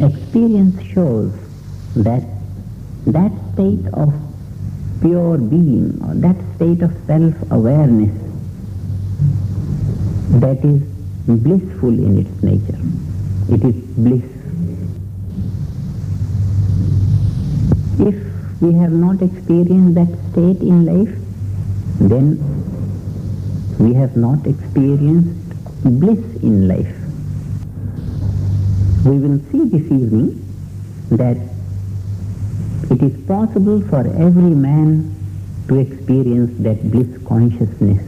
Experience shows that that state of pure being, or that state of self-awareness, that is blissful in its nature. It is bliss. If we have not experienced that state in life, then we have not experienced bliss in life. We will see this evening that it is possible for every man to experience that bliss consciousness,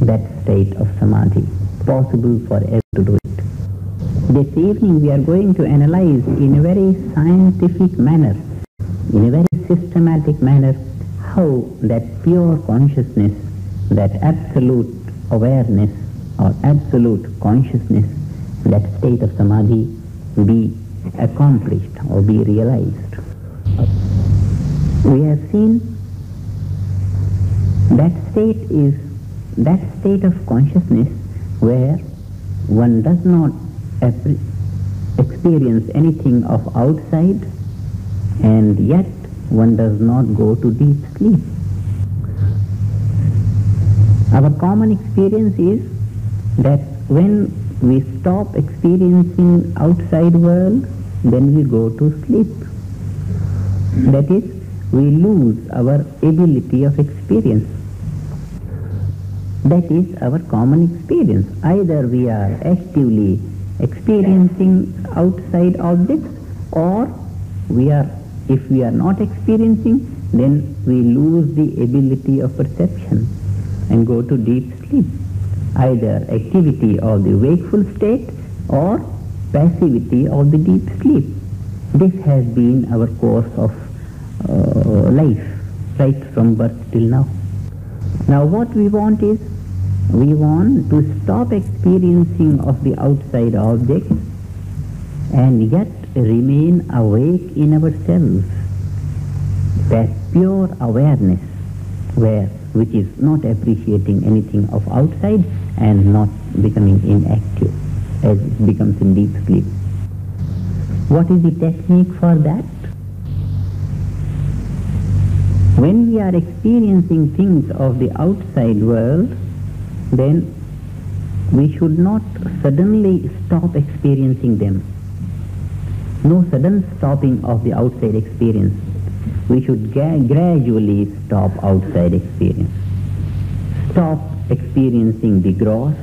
that state of Samadhi. Possible for everyone to do it. This evening we are going to analyze in a very scientific manner, in a very systematic manner, how that pure consciousness, that absolute awareness or absolute consciousness, that state of Samadhi be accomplished or be realized. We have seen that state is that state of consciousness where one does not experience anything of outside, and yet one does not go to deep sleep. Our common experience is that when we stop experiencing outside world, then we go to sleep. That is, we lose our ability of experience. That is our common experience. Either we are actively experiencing outside objects, or if we are not experiencing, then we lose the ability of perception and go to deep sleep. Either activity of the wakeful state or passivity of the deep sleep. This has been our course of life, right from birth till now. Now what we want is, we want to stop experiencing of the outside objects and yet remain awake in ourselves. That pure awareness which is not appreciating anything of outside and not becoming inactive as it becomes in deep sleep. What is the technique for that? When we are experiencing things of the outside world, then we should not suddenly stop experiencing them. No sudden stopping of the outside experience. We should gradually stop outside experience. Stop experiencing the gross,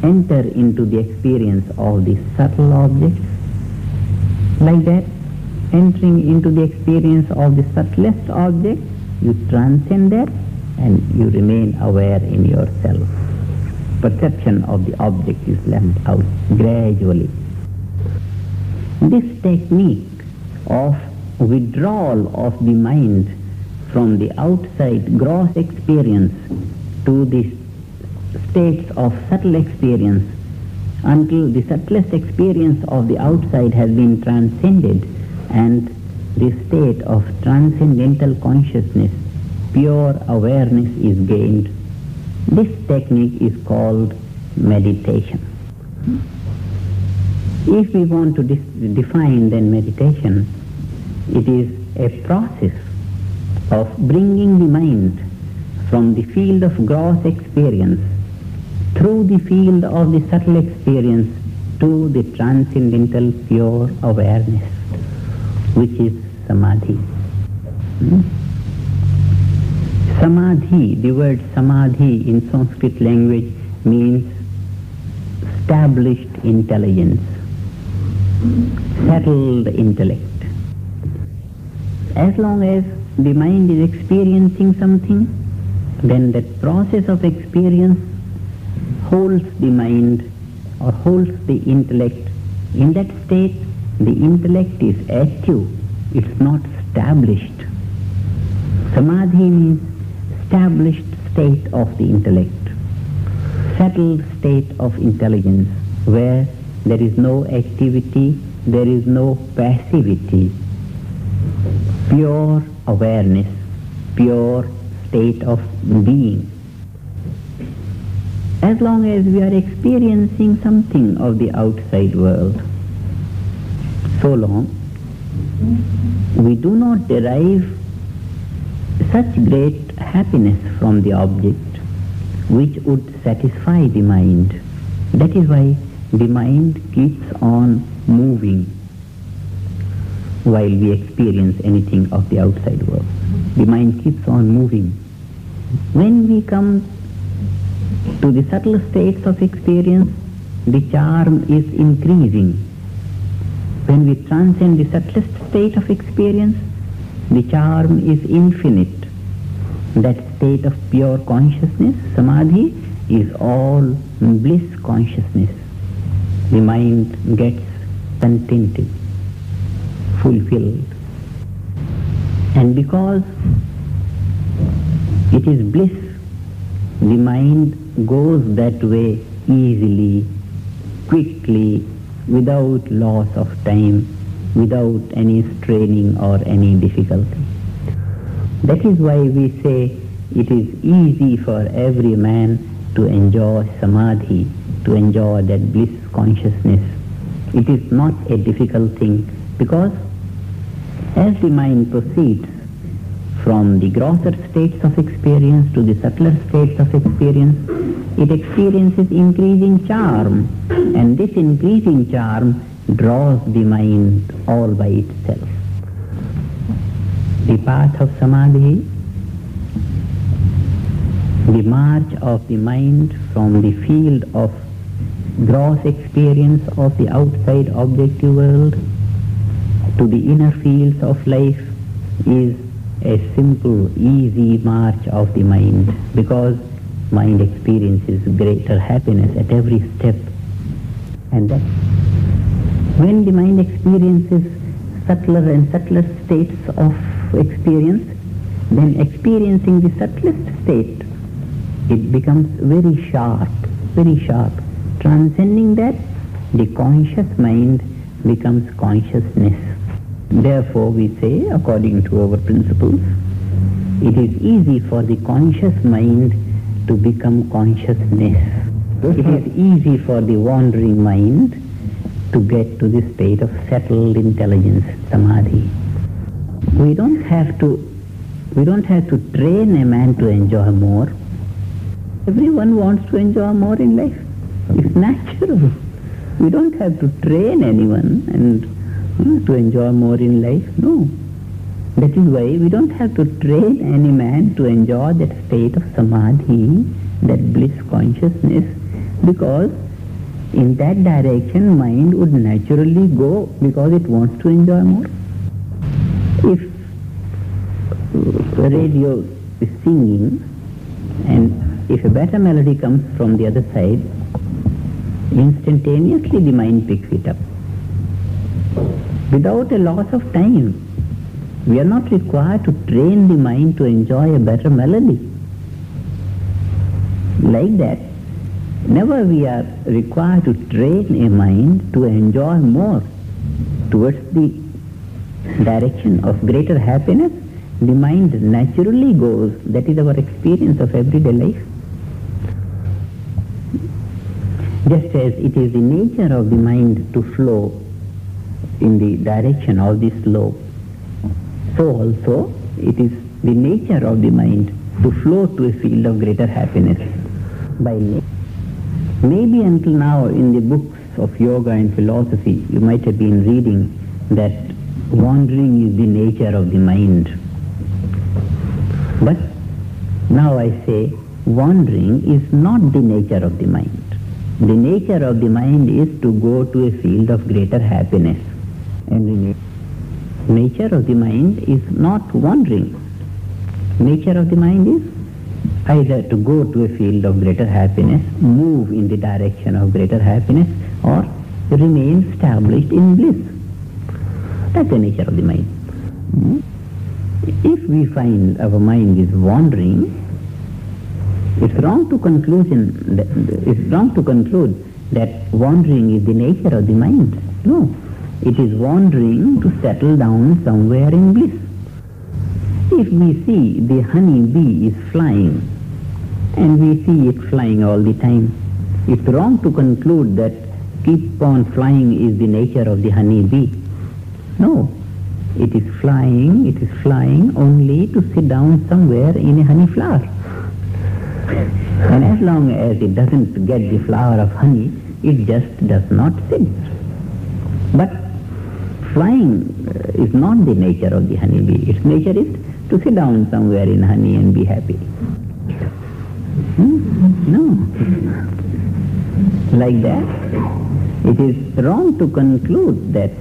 enter into the experience of the subtle objects. Like that, entering into the experience of the subtlest object, you transcend that and you remain aware in yourself. Perception of the object is left out gradually. This technique of withdrawal of the mind from the outside gross experience to the states of subtle experience until the subtlest experience of the outside has been transcended and the state of transcendental consciousness, pure awareness is gained. This technique is called meditation. If we want to define then meditation, it is a process of bringing the mind from the field of gross experience through the field of the subtle experience to the transcendental pure awareness, which is Samadhi. Samadhi, the word Samadhi in Sanskrit language means established intelligence, settled intellect. As long as the mind is experiencing something, then that process of experience holds the mind or holds the intellect. In that state, the intellect is active, it's not established. Samadhi means established state of the intellect, settled state of intelligence, where there is no activity, there is no passivity, pure awareness, pure state of being. As long as we are experiencing something of the outside world, so long, we do not derive such great happiness from the object which would satisfy the mind. That is why the mind keeps on moving while we experience anything of the outside world. The mind keeps on moving. When we come to the subtle states of experience, the charm is increasing. When we transcend the subtlest state of experience, the charm is infinite. That state of pure consciousness, Samadhi, is all bliss consciousness. The mind gets contented, fulfilled. And because it is bliss, the mind goes that way easily, quickly, without loss of time, without any straining or any difficulty. That is why we say it is easy for every man to enjoy Samadhi, to enjoy that bliss consciousness. It is not a difficult thing, because as the mind proceeds from the grosser states of experience to the subtler states of experience, it experiences increasing charm, and this increasing charm draws the mind all by itself. The path of Samadhi, the march of the mind from the field of gross experience of the outside objective world to the inner fields of life, is a simple, easy march of the mind, because mind experiences greater happiness at every step. And that when the mind experiences subtler and subtler states of experience, then experiencing the subtlest state, it becomes very sharp, very sharp. Transcending that, the conscious mind becomes consciousness. Therefore we say, according to our principles, it is easy for the conscious mind to become consciousness. It is easy for the wandering mind to get to the state of settled intelligence, Samadhi. We don't have to train a man to enjoy more. Everyone wants to enjoy more in life. It's natural. We don't have to train anyone and to enjoy more in life. No. That is why we don't have to train any man to enjoy that state of Samadhi, that bliss consciousness, because in that direction mind would naturally go, because it wants to enjoy more. If the radio is singing and if a better melody comes from the other side, instantaneously the mind picks it up. Without a loss of time. We are not required to train the mind to enjoy a better melody. Like that, never we are required to train a mind to enjoy more towards the direction of greater happiness. The mind naturally goes. That is our experience of everyday life. Just as it is the nature of the mind to flow in the direction of the slope, so also it is the nature of the mind to flow to a field of greater happiness by nature. Maybe until now in the books of yoga and philosophy you might have been reading that wandering is the nature of the mind. But now I say wandering is not the nature of the mind. The nature of the mind is to go to a field of greater happiness. And the nature of the mind is not wandering. Nature of the mind is either to go to a field of greater happiness, move in the direction of greater happiness, or remain established in bliss. That's the nature of the mind. If we find our mind is wandering, it's wrong to conclude that wandering is the nature of the mind. No. It is wandering to settle down somewhere in bliss. If we see the honey bee is flying, and we see it flying all the time, it's wrong to conclude that keep on flying is the nature of the honey bee. No, it is flying only to sit down somewhere in a honey flower. And as long as it doesn't get the flower of honey, it just does not sit. But flying is not the nature of the honeybee. Its nature is to sit down somewhere in honey and be happy. No. Like that, it is wrong to conclude that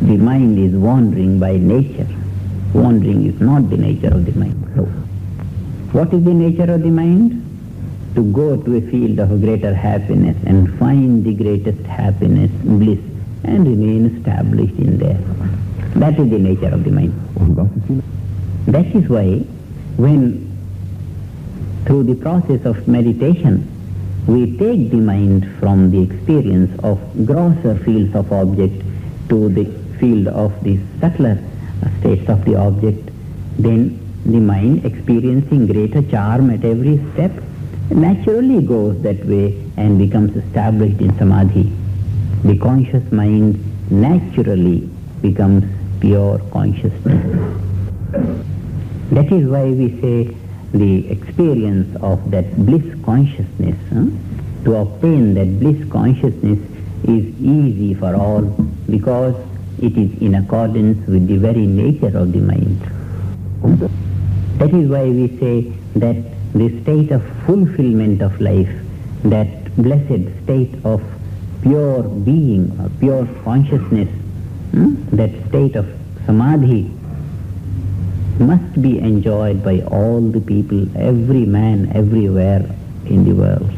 the mind is wandering by nature. Wandering is not the nature of the mind. So, what is the nature of the mind? To go to a field of greater happiness and find the greatest happiness, bliss, and remain established in there. That is the nature of the mind. That is why when through the process of meditation we take the mind from the experience of grosser fields of object to the field of the subtler states of the object, then the mind, experiencing greater charm at every step, naturally goes that way and becomes established in Samadhi. The conscious mind naturally becomes pure consciousness. That is why we say the experience of that bliss consciousness, to obtain that bliss consciousness is easy for all because it is in accordance with the very nature of the mind. That is why we say that the state of fulfillment of life, that blessed state of pure being or pure consciousness, that state of Samadhi must be enjoyed by all the people, every man, everywhere in the world.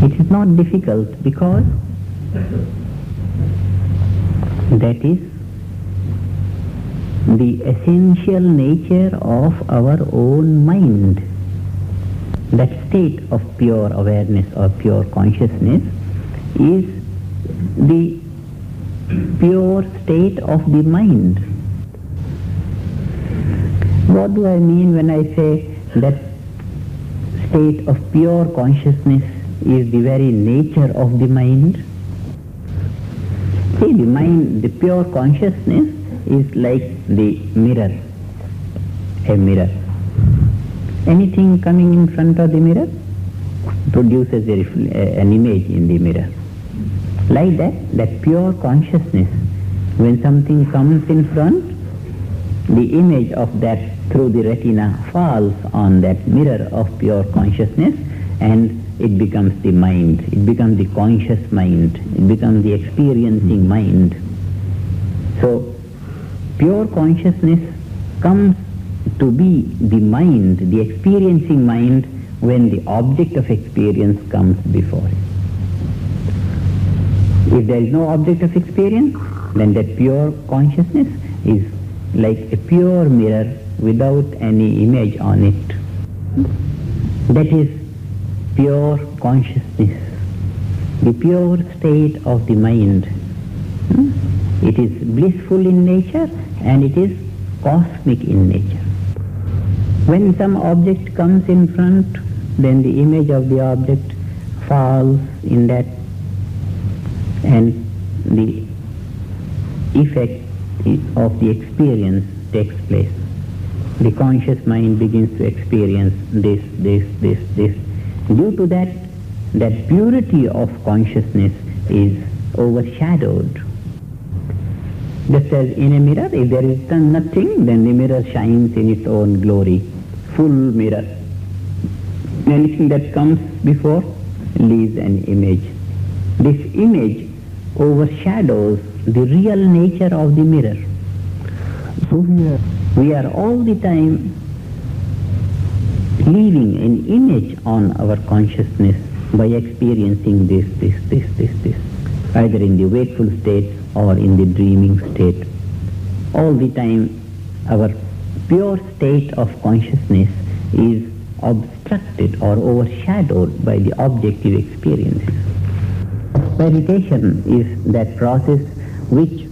It is not difficult because that is the essential nature of our own mind. That state of pure awareness or pure consciousness is the pure state of the mind. What do I mean when I say that state of pure consciousness is the very nature of the mind? See, the mind, the pure consciousness is like the mirror, a mirror. Anything coming in front of the mirror produces an image in the mirror. Like that pure consciousness, when something comes in front, the image of that through the retina falls on that mirror of pure consciousness and it becomes the mind, it becomes the conscious mind, it becomes the experiencing mind. So, pure consciousness comes to be the mind, the experiencing mind, when the object of experience comes before it. If there is no object of experience, then that pure consciousness is like a pure mirror without any image on it. That is pure consciousness, the pure state of the mind. It is blissful in nature and it is cosmic in nature. When some object comes in front, then the image of the object falls in that and the effect of the experience takes place. The conscious mind begins to experience this. Due to that, that purity of consciousness is overshadowed. Just as in a mirror, if there is nothing, then the mirror shines in its own glory, full mirror. Anything that comes before leaves an image. This image overshadows the real nature of the mirror. So we are all the time leaving an image on our consciousness by experiencing this, either in the wakeful state or in the dreaming state. All the time our pure state of consciousness is obstructed or overshadowed by the objective experiences. Meditation is that process which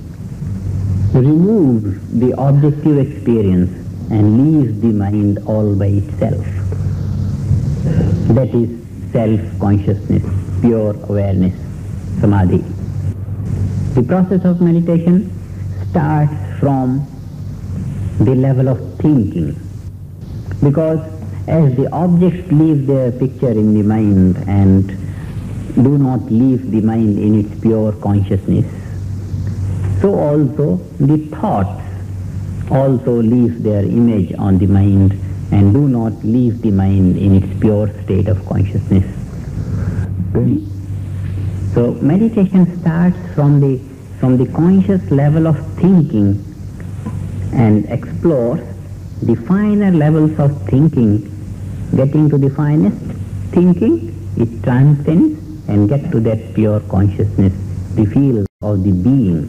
removes the objective experience and leaves the mind all by itself. That is self-consciousness, pure awareness, Samadhi. The process of meditation starts from the level of thinking, because as the objects leave their picture in the mind and do not leave the mind in its pure consciousness, so also the thoughts also leave their image on the mind and do not leave the mind in its pure state of consciousness. So meditation starts from the conscious level of thinking and explores the finer levels of thinking. Getting to the finest thinking, it transcends and gets to that pure consciousness, the field of the being.